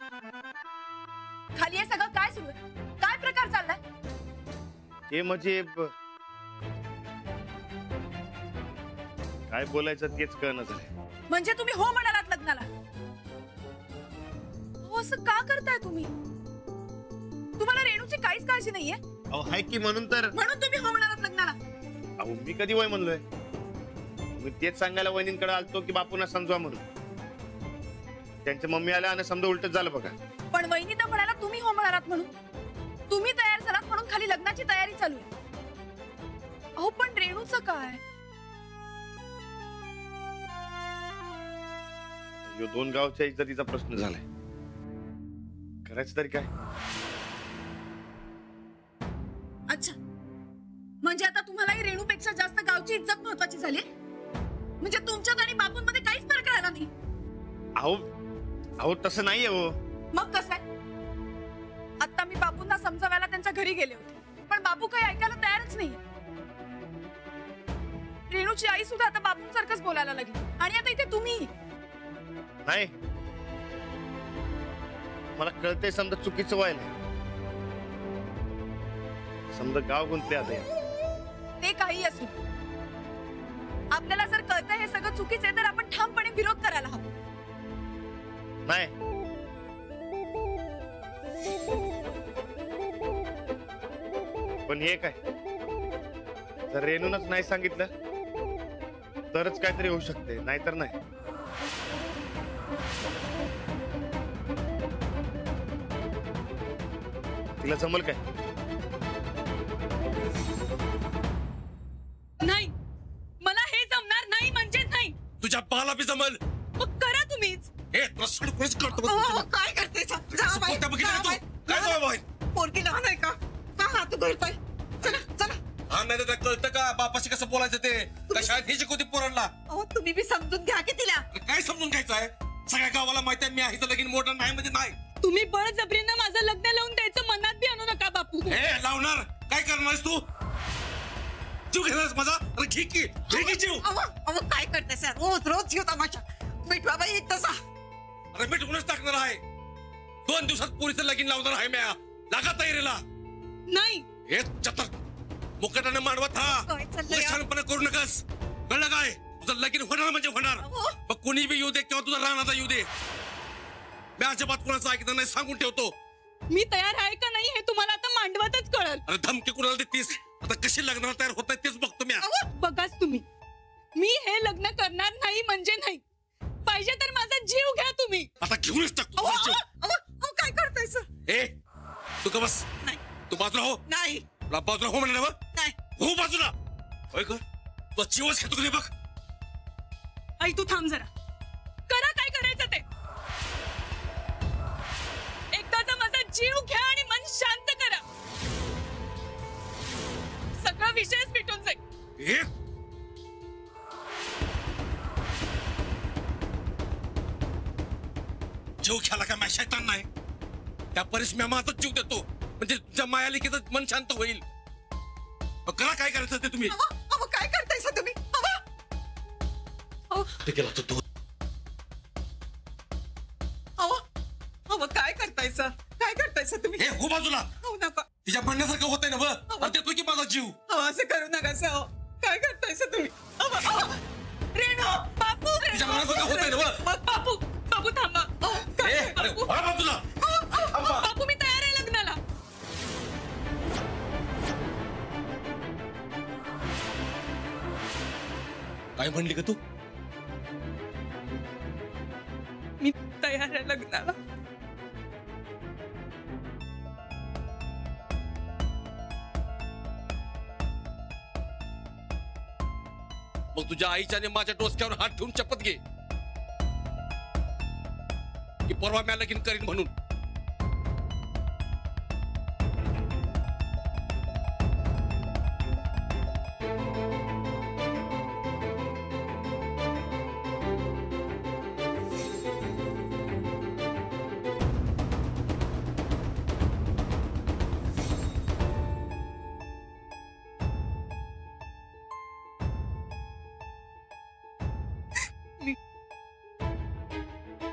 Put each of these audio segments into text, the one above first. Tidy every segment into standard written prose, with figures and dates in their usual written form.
खाली हे सगळं काय सुरू आहे? काय प्रकार चाललाय? हे म्हणजे काय बोलायचं तेच कळणं झालंय. म्हणजे तुम्ही हो म्हणालात लग्नाला? हो, असं का करताय तुम्ही? तुम्हाला रेणूची काहीच काळजी नाहीये? अहो हाय की म्हणून तुम्ही हो म्हणालात लग्नाला? अहो मी कधी वय म्हणलोय? मी तेच सांगायला वहिनींकडे आलतो की बापूंना समजवा म्हणून. त्यांच्या मम्मी आल्या आणि समजा उलटच झालं बघा. पण वहिनी तर म्हणाला तुम्ही हो म्हणालात म्हणून. तुम्ही तयार झालात म्हणून खाली लग्नाची तयारी चालू आहे. अहो पण रेणूचं काय? यो 2 गावच्या इज्जतीचा प्रश्न झालाय. करायचं तरी काय? अच्छा, म्हणजे आता तुम्हालाही रेणूपेक्षा जास्त गावची इज्जत महत्वाची झाली? म्हणजे तुमच्यात आणि बापूंमध्ये काहीच फरक राहिला नाही? अहो तसं नाहीये हो. मग कसं आहे? आता मी बापूंना समजावायला त्यांच्या घरी गेले होते, पण बापू काही ऐकायला तयारच नाही. रेणूची आई सुद्धा आता बापूंसारखंच बोलायला लागली आणि आता इथे तुम्ही. नाही, मला कळतंय समजा चुकीचं व्हायला. समजा गाव गुंतले आता. ते काही असू, आपल्याला जर कळतंय हे सगळं चुकीचं आहे तर आपण ठामपणे विरोध करायला हवा. नाही, पण हे काय, जर रेणूनच नाही सांगितलं तरच काहीतरी होऊ शकते, नाहीतर नाही. तिला जमल काय? नाही, मला हे जमणार नाही म्हणजे नाही. तुझ्या बाला बी जमल. मग करा तुम्हीच. हे प्रश्न कोणीच करतो. काय करते? काय बाई? पोरगी लहान आहे का? का हात गळताय? चला चला. हा नाही तर कळतं का बापाशी कसं बोलायचं ते? कशात ही शिकवती पोरांना? अहो तुम्ही बी समजून घ्या की तिला. काय समजून घ्यायचं आहे? सगळ्या गावाला माहिती आहे मी आहे तर लगीन मोठं नाही म्हणजे नाही. तुम्ही बळजबरीनं माझं लग्न लावून द्यायचं मनात बी आणू नका बापू. हे लावणार काय करणारस तू? जीव घेणारस माझा? अरे ठीक की जीव. अहो काय करते सर? रोज रोज जीव तमाशा. मिठवा बाई तसा. अरे मिठवूनच टाकणार आहे. 2 दिवसात पोरीचं लगीन लावणार आहे म्या. लागा तयारीला. नाही. हे चतर मुकटाने मांडवत हा. काय चाललंय? छानपणे करू नकस. कळलं काय? तुझं लगीन होणार म्हणजे होणार. मग कोणी बी येऊ दे किंवा तुझा राहण्याचा येऊ दे. मी अजिबात कोणाचं ऐकणार नाही, सांगून ठेवतो. मी तयार आहे का नाही हे तुम्हाला आता मांडवातच कळल. अरे धमकी कुणाला देतीस? आता कशी लग्नाला तयार होत आहे तेच बघतो मी. बघाच तुम्ही, मी हे लग्न करणार नाही म्हणजे नाही. पाहिजे तर माझा जीव घ्या तुम्ही. आता घेऊनच टाकतो. काय करताय सर? ए तू का बस. नाही. तू बाजूला हो. नाही. बाजूला हो म्हणा. नाही. हो बाजूला. होय कर तो जीवच घेतो की बघ. आई तू थांब जरा. करा काय करायचं ते. एकदाचा माझा जीव घ्या आणि मन शांत करा. सगळा विषयच मिटून जाईल. जीव घ्यायला काय माझ्या शैतान नाही. त्या परिस्थिती माझाच जीव देतो म्हणजे तुझ्या मायालिकेचं मन शांत होईल. करा काय करायचं ते तुम्ही. काय करताय सर तुम्ही? केला तू. काय करताय सर? काय करताय सर तुम्ही? हे हो बाजूला. नका. तिच्या म्हणण्यासारखं होतंय ना बघ. देतो की माझा जीव. असं करू नका सर. काय करताय सर तुम्ही? रेणू बापू. तिच्या म्हणण्यासारखं होतंय ना बघ. बापू बापू थांबा. अरे बाजूला. बापू मी तयार आहे लग्नाला. काय म्हणली का तू? मी तयार आहे लग्नाला. मग तुझ्या आईच्या आणि माझ्या डोसक्यावर हात ठेवून शपथ घे की परवा मी लगीन करीन म्हणून.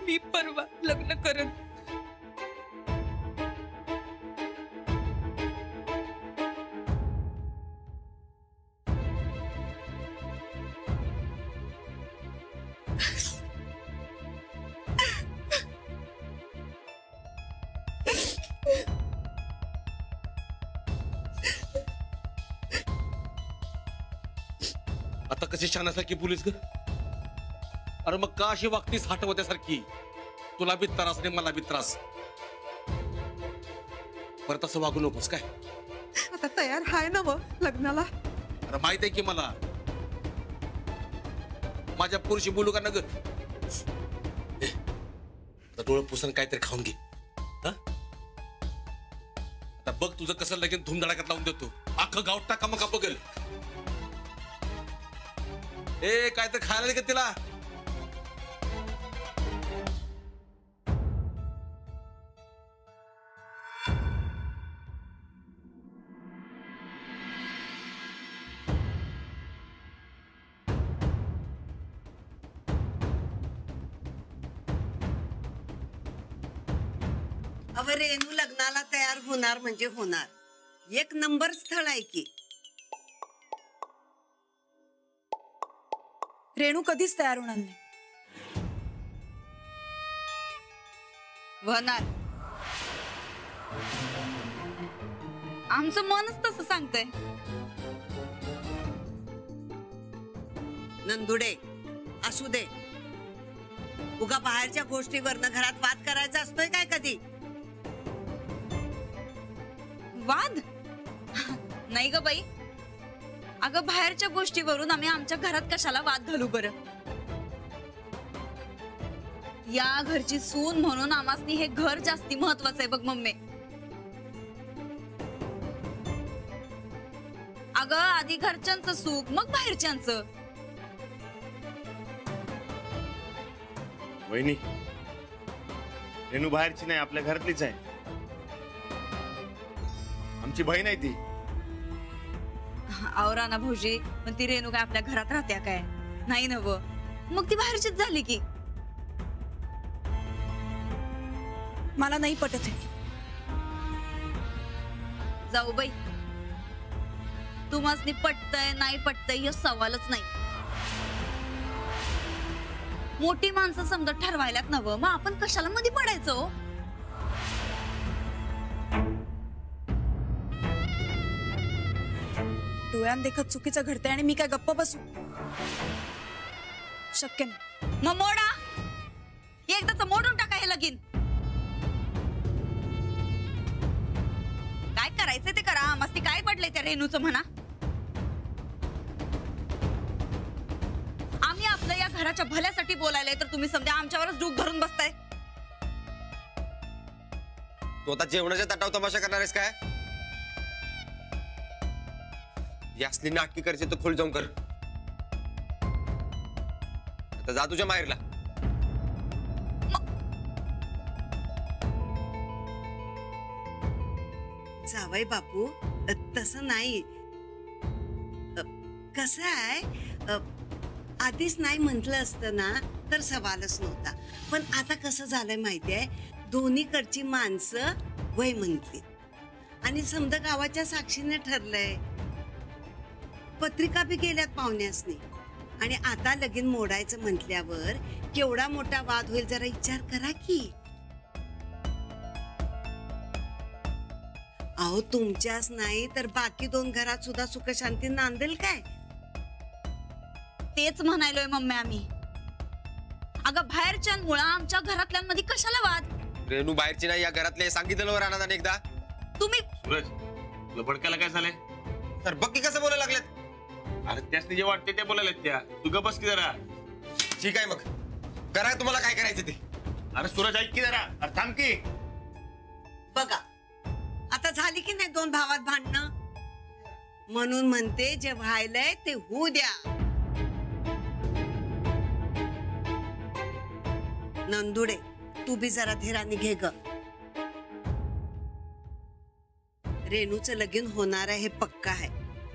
मी परवा लग्न करत आता कशी शाण्यासारखी पोलीस ग? अरे मग का अशी वागतीस हटवत्यासारखी? तुला बी त्रास आणि मला बी त्रास. परत असं वागू नकोस काय? आता तयार हाय ना व लग्नाला? अरे माहित आहे की मला. माझ्या पुरुषी बोलू का ना ग? आता डोळं पुसून काहीतरी खाऊन घे. आता बघ तुझं कसं लगेच धुमधडाक्यात लावून देतो. अख्खं गाव टाका मग बघेल. ए काहीतरी खायला दे का तिला? अव रेणू लग्नाला तयार होणार म्हणजे होणार. एक नंबर स्थळ आहे की. रेणू कधीच तयार होणार नाही. होणार. आमचं मनच तसं सांगतंय. नंदुडे असू दे. उगा बाहेरच्या गोष्टीवरनं घरात वाद करायचा असतोय काय कधी? वाद नाही ग बाई. अगं बाहेरच्या गोष्टीवरून आम्ही आमच्या घरात कशाला वाद घालू बरं? या घरची सून म्हणून आम्हासनी हे घर जास्ती महत्वाचं आहे बघ मम्मी. अगं आधी घरच्यांचं सुख मग बाहेरच्यांचं. वहिनी, रेणू बाहेरची नाही, आपल्या घरातलीच आहे. आमची बहीण आहे ती. आवराना भाऊजी, पण ती रेणू काय आपल्या घरात राहत्या काय? नाही ना व. मग ती बाहेरचीच झाली की. मला नाही पटत आहे. जाऊ बाई, तुम्हासनी पटतय नाही पटतय हे सवालच नाही. मोठी माणसं समजा ठरवायलात नवं, मग आपण कशाला मध्ये पडायचो? डोळ्यात देखत चुकीचं घडतंय आणि मी काय गप्प बसू? शक्य नाही. मग मोडा, एकदाच मोडून टाका हे लगीन. काय करायचंय ते करा. मस्ती काय पडलंय त्या रेणूचं म्हणा. आम्ही आपलं या घराच्या भल्यासाठी बोलायलाय तर तुम्ही समजा आमच्यावरच डूक धरून बसताय. तू आता जेवणाच्या ताटावर तमाशा करणार आहेस काय? यासली नाटकी करायची तर खोल जाऊन कर. आता जा तुझ्या माहेरला. जावई बापू, तसं नाही. कसं आहे, आधीच नाही म्हटलं असतं ना तर सवालच नव्हता. पण आता कसं झालंय माहितीये, दोन्हीकडची माणसं वय म्हणली आणि समजा गावाच्या साक्षीने ठरलंय. पत्रिका बी गेल्यात पाहुण्यासनी. आणि आता लगीन मोडायचं म्हटल्यावर केवढा मोठा वाद होईल जरा विचार करा की. अहो तुमच्याच नाही तर बाकी दोन घरात सुद्धा सुख शांती नांदेल काय? तेच म्हणायलोय मम्मी आम्ही. अगं बाहेरच्यांमुळे आमच्या घरातल्यांमध्ये कशाला वाद? रेणू बाहेरची नाही, या घरातले सांगितलं राहणार एकदा. तुम्ही सूरज, तुला भडकायला काय झालंय? तर बघ की कसं बोलायला लागलेत. अरे त्यासनी जे वाटते ते बोलायला त्या. तू गप बस की जरा. ठीक आहे मग करा तुम्हाला काय करायचं ते. अरे सूरज ऐक की जरा. अरे थांब की. बघा आता झाली की नाही दोन भावात भांडणं. म्हणून म्हणते जे व्हायलंय ते होऊ द्या. नंदुडे, तू बी जरा धीराने घे ग. रेणूचं लगीन होणार आहे हे पक्का आहे,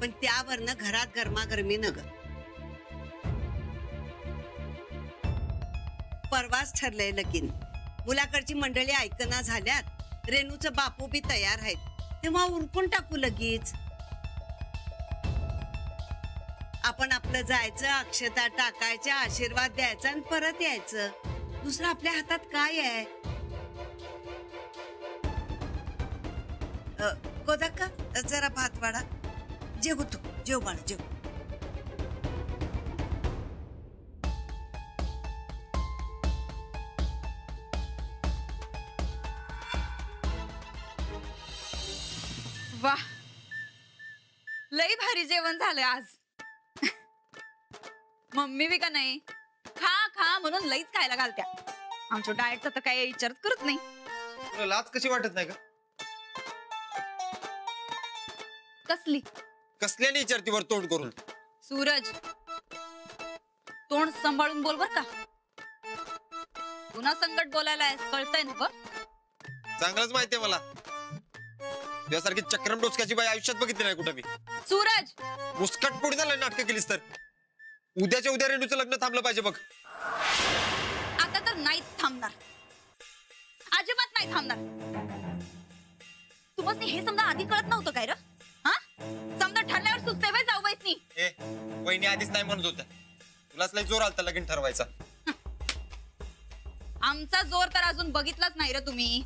पण त्यावरनं घरात गरमागरमी न ग. परवाच ठरलंय लगीन. मुलाकडची मंडळी ऐकना झाल्यात. रेणूचं बापू बी तयार आहेत, तेव्हा उरकून टाकू लगेच. आपण आपलं आपलं जायचं, अक्षता टाकायच्या, आशीर्वाद द्यायचा आणि परत यायचं. दुसरं आपल्या हातात काय आहे? कोदक्का, जरा भात वाढा. जेव तू, जेव बाळा, जेव. वा, लई भारी जेवण झालं आज. मम्मी बी का नाही खा खा म्हणून लईच खायला घालत्या. आमच्या डाएटचा तर काही विचारच करत नाही. तुला लाज कशी वाटत नाही का? कसली? कसल्याने विचारतीवर तोंड करून? सूरज, तोंड सांभाळून बोल बर का. पुन्हा संकट बोलायला कळतंय ना? चांगलंच माहितीये मला. यासारखी चक्रम डोसक्याची बाई आयुष्यात बघितली नाही कुठं मी. सूरज, मुस्कट पुढे झालं नाटक केलीस तर. उद्याच्या उद्या रेणूचं लग्न थांबलं पाहिजे बघ. आता तर नाहीच थांबणार, अजिबात नाही थांबणार. तुम्हाला हे समजा आधी कळत नव्हतं काय र? हा, समजा ठरल्यावर सुचते बाई जाऊ बाईसनी. ए, वहिनी आधीच नाही म्हणत होत्या. तुलाच लय जोर आलता लगीन ठरवायचा. आमचा जोर तर अजून बघितलाच नाही र तुम्ही.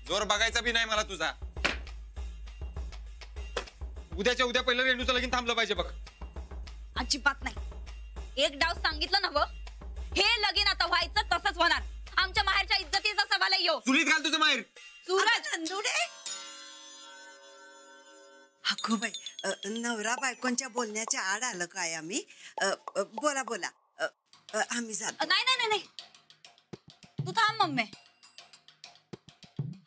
जोर बघायचा बी नाही मला तुझा. उद्याच्या उद्या पहिलं रेणूचं लगीन थांबलं पाहिजे बघ. अजिबात नाही. एक डाव सांगितलं ना व, हे लगीन आता व्हायचं तसंच होणार. आमच्या माहेरच्या इज्जतीचा सवाल आहे यो. चुलीत घाल तुझं माहेर. सूरज, नंदुडे, अगो बाई, नवरा बायकोंच्या बोलण्याच्या आड आलं काय आम्ही? बोला बोला, आम्ही जातो. नाही नाही नाही, तू थांब मम्मी.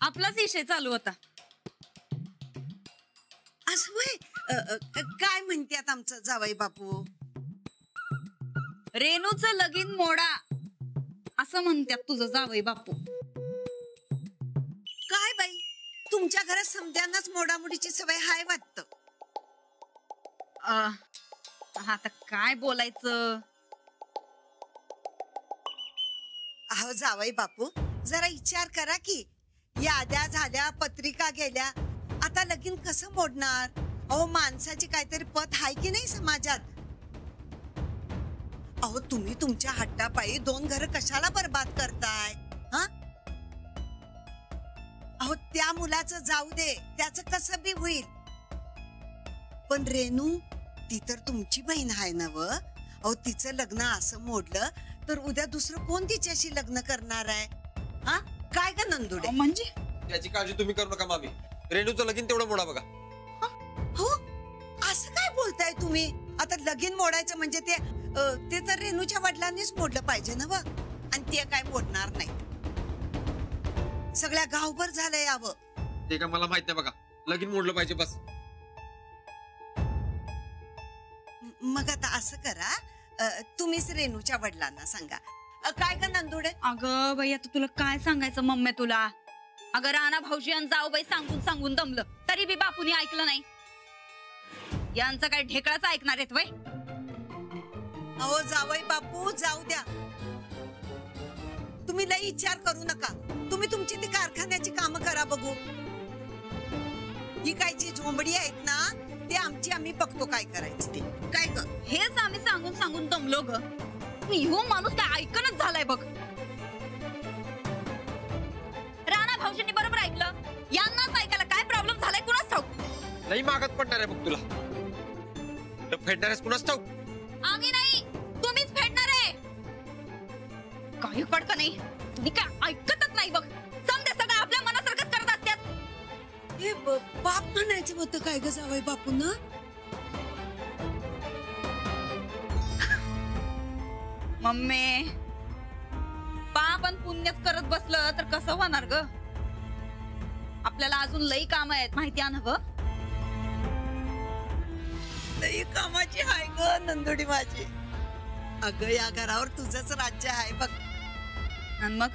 आपलाच विषय चालू होता. असं वय, काय म्हणतात आमचं जावई बापू? रेणूचं लगीन मोडा असं म्हणतात तुझं जावई बापू. काय बाई, तुमच्या घरात समद्यांनाच मोडामोडीची सवय हाय वाटतं. आता काय बोलायचं? अहो जावई बापू, जरा विचार करा की. याद्या झाल्या, पत्रिका गेल्या, आता लगीन कसं मोडणार? अहो माणसाची काहीतरी पत हाय की नाही समाजात? अहो तुम्ही तुमच्या हट्टापायी 2 घरं कशाला बर्बाद करताय? हा, अहो त्या मुलाचं जाऊ दे, त्याचं कसं बी होईल. पण रेणू, ती तर तुमची बहीण आहे ना व. अहो तिचं लग्न असं मोडलं तर उद्या दुसरं कोण तिच्याशी लग्न करणार आहे? हा, काय का नंदुडे? म्हणजे त्याची काळजी तुम्ही करू नका मामी. रेणूचं लगीन तेवढं मोडा बघा. हो, असं काय बोलताय तुम्ही? आता लगीन मोडायचं म्हणजे ते तर रेणूच्या वडिलांनीच मोडलं पाहिजे ना व. आणि ते काय मोडणार नाही. सगळ्या गावभर झालंय यावं. ते का मला माहित नाही बघा. लगीन मोडलं पाहिजे बस. मग आता असं करा, तुम्हीच रेणूच्या वडिलांना सांगा. काय का नंदुडे? अगं बाई, आता तुला काय सांगायचं मम्मी तुला? अगं राणा भाऊजी आणि जाऊबाई सांगून सांगून दमलं, तरी बी बापूनी ऐकलं नाही. यांचं काय ढेकळाचं ऐकणार आहेत वय? अहो जावई बापू, जाऊ द्या. तुम्ही लई विचार करू नका. तुम्ही तुमची ती कारखान्याची कामं करा बघू. ही काय जी झोंबडी आहेत ना, ते आम्ही बघतो काय करायचं ते. काय ग? हेच आम्ही सांगून सांगून दमलो ग. हो माणूस काय ऐकणच झालाय बघ. राणा भाऊजींनी बरोबर ऐकलं. यांनाच ऐकायला काय प्रॉब्लेम झालाय कुणाच ठाऊक. नाही मागत पडणार आहे बघ तुला. फेडणार आहेस कुणाच ठाऊक. आम्ही नाही, तुम्हीच फेडणार आहे. काही पडक नाही. तुम्ही काय ऐकतच नाही बघ. समजे सगळं आपल्या मनासारखंच करत असतात. हे बाप म्हणायचं होतं काय ग जावई बापू ना? मम्मी, पाप आणि पुण्यच करत बसलं तर कसं होणार ग? आपल्याला अजून लई काम आहेत माहिती आहे ना ग? लई कामाची हाय ग नंदुडी माझी. अगं या घरावर तुझंच राज्य आहे बघ. आणि मग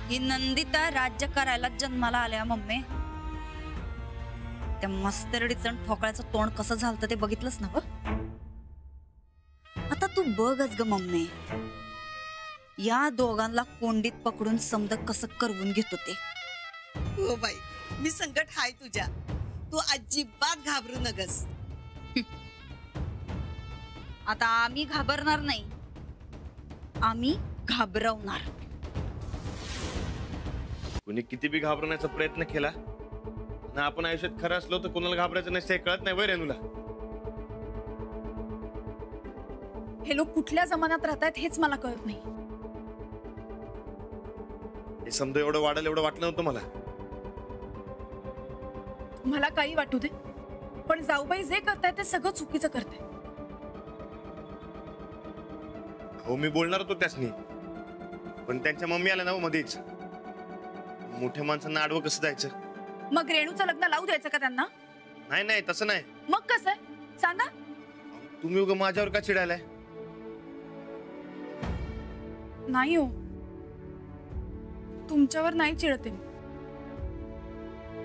ही नंदिता राज्य करायला जन्माला आल्या मम्मी. त्या मस्तरडीचं ठोकळ्याचं तोंड कसं झालं ते बघितलंच ना ग? आता तू बघच ग मम्मी, या दोघांना कोंडीत पकडून समद कसं करवून घेतो ते. हो बाई, मी संकट हाय तुझ्या. तू अजिबात घाबरू नगस. आता आम्ही घाबरणार नाही, आम्ही घाबरवणार. कुणी किती बी घाबरण्याचा प्रयत्न केला ना, आपण आयुष्यात खरं असलो तर कोणाला घाबरायचं नसतं हे कळत नाही वय रेणूला. हे लोक कुठल्या जमान्यात राहतात हेच मला कळत नाही. हे समजा एवढं वाढेल एवढं वाटलं नव्हतं मला. मला काही वाटू दे, पण जाऊबाई जे करतायत ते सगळं चुकीचं करताय. हो मी बोलणार होतो त्यासनी, पण त्यांच्या मम्मी आल्या ना मध्येच. मोठ्या माणसांना आडवं कसं जायचं? मग रेणूचं लग्न लावू द्यायचं का त्यांना? नाही नाही तसं नाही. मग कसं आहे सांगा. तुम्ही उगा माझ्यावर का चिडायलाय? नाही हो, तुमच्यावर नाही चिडते.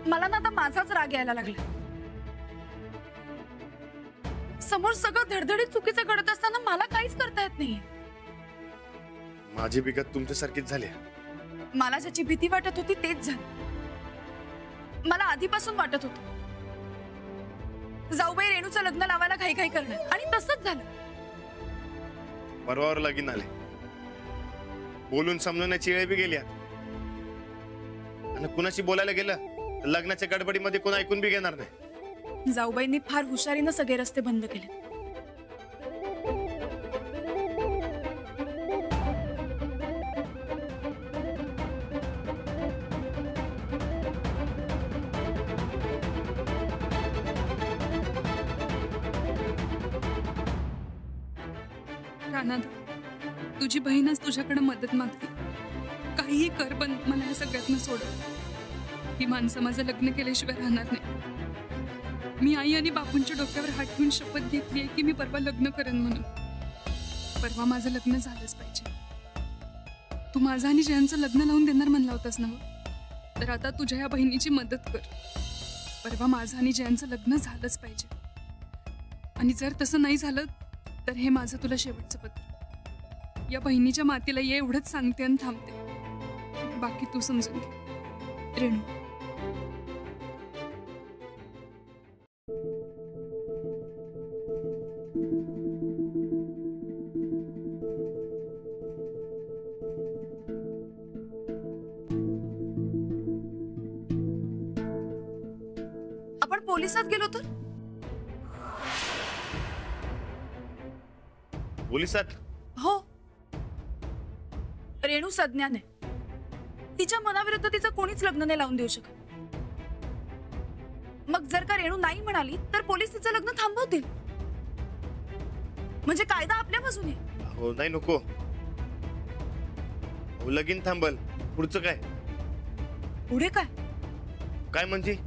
मला ना आता माझाच राग यायला लागला. समोर सगळं धडधडीत चुकीचं घडत असताना मला काहीच करता येत नाहीये. माझी बिगत तुमच्यासारखीच झाली. मला ज्याची भीती वाटत होती तेच झालं. मला आधीपासून वाटत होतं जाऊबाई रेणूचं लग्न लावायला घाई घाई करणार, आणि तसंच झालं. परवावर लगीन आले, बोलून समजवण्याची वेळ बी गेली. आणि कुणाशी बोलायला गेलं तर लग्नाच्या गडबडीमध्ये कोण ऐकून बी घेणार नाही. जाऊबाईंनी फार हुशारीनं सगळे रस्ते बंद केले. रानाद, तुझी बहीणच तुझ्याकडे मदत मागते. काहीही कर पण मला ह्या सगळ्यातनं सोडव. ही माणसं माझं लग्न केल्याशिवाय राहणार नाही. मी आई आणि बापूंच्या डोक्यावर हात ठेवून शपथ घेतली आहे की मी परवा लग्न करेन म्हणून. परवा माझं लग्न झालंच पाहिजे. तू माझं आणि जयांचं लग्न लावून देणार म्हणला होतास ना, तर आता तुझ्या या बहिणीची मदत कर. परवा माझं आणि जयांचं लग्न झालंच पाहिजे. आणि जर तसं नाही झालं तर हे माझं तुला शेवटचं पत्र. या बहिणीच्या मातीला ये एवढंच सांगते आणि थांबते. बाकी तू समजून घे. रेणू. आपण पोलिसात गेलो तर? पोलिसात? हो. रेणू सज्ञान आहे. तिच्या मनाविरुद्ध तिचं कोणीच लग्न नाही लावून देऊ शकत. मग जर का रेणू नाही म्हणाली तर पोलीस तिचं लग्न थांबवतील. म्हणजे कायदा आपल्या बाजूने. हो नाही नको. हो लगीन थांबल, पुढचं काय? पुढे काय? काय म्हणजे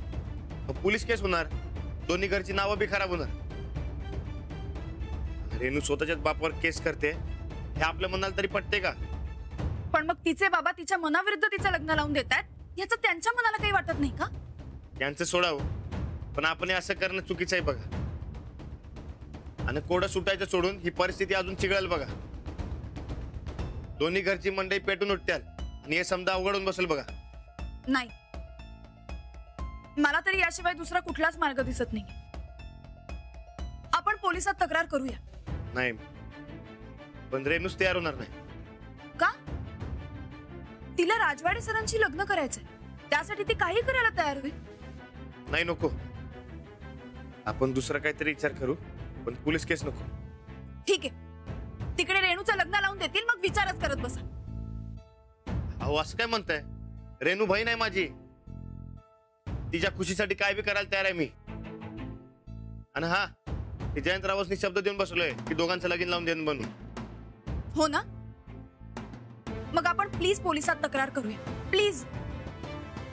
पोलीस केस होणार, दोन्ही घरची नावं बी खराब होणार. रेणू स्वतःच्याच बापावर केस करते हे आपल्या मनाला तरी पटते का? पण मग तिचे बाबा तिच्या मनाविरुद्ध तिचं लग्न लावून देतात याचं त्यांच्या मनाला काही वाटत नाही का? त्यांचं सोडावं, पण आपण हे असं करणं चुकीचं आहे बघा. आणि कोडं सुटायचं सोडून ही परिस्थिती अजून चिघळेल बघा. दोन्ही घरची मंडई पेटून उठत्याल आणि हे समजा अवघडून बसेल बघा. नाही, मला तरी याशिवाय दुसरा कुठलाच मार्ग दिसत नाही. आपण पोलिसात तक्रार करूया. नाही, पण रेणूच तयार होणार नाही. का? तिला राजवाडे सरांशी लग्न करायचंय, त्यासाठी ती काही करायला तयार होईल. नाही नको. आपण दुसरा काहीतरी विचार करू, पण पोलीस केस नको. ठीक आहे, तिकडे रेणूचं लग्न लावून देतील, मग विचारच करत बसा. अहो असं काय म्हणताय? रेणू बहीण आहे माझी. तिच्या खुशीसाठी काय बी करायला तयार आहे मी. आणि हा, जयंत रावसनी शब्द देऊन बसलोय की दोघांचं लगीन लावून देईन बनून. हो ना? मग आपण प्लीज पोलिसात तक्रार करूया, प्लीज.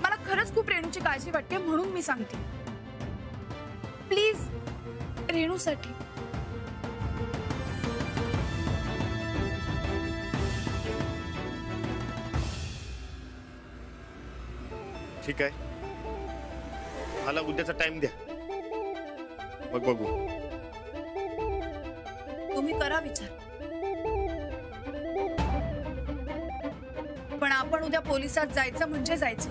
मला खरंच खूप रेणूची काळजी वाटते, म्हणून मी सांगते. प्लीज, रेणूसाठी. ठीक आहे, मला उद्याचा टाइम द्या, मग बघू. तुम्ही करा विचार, पण आपण उद्या पोलिसात जायचं म्हणजे जायचं.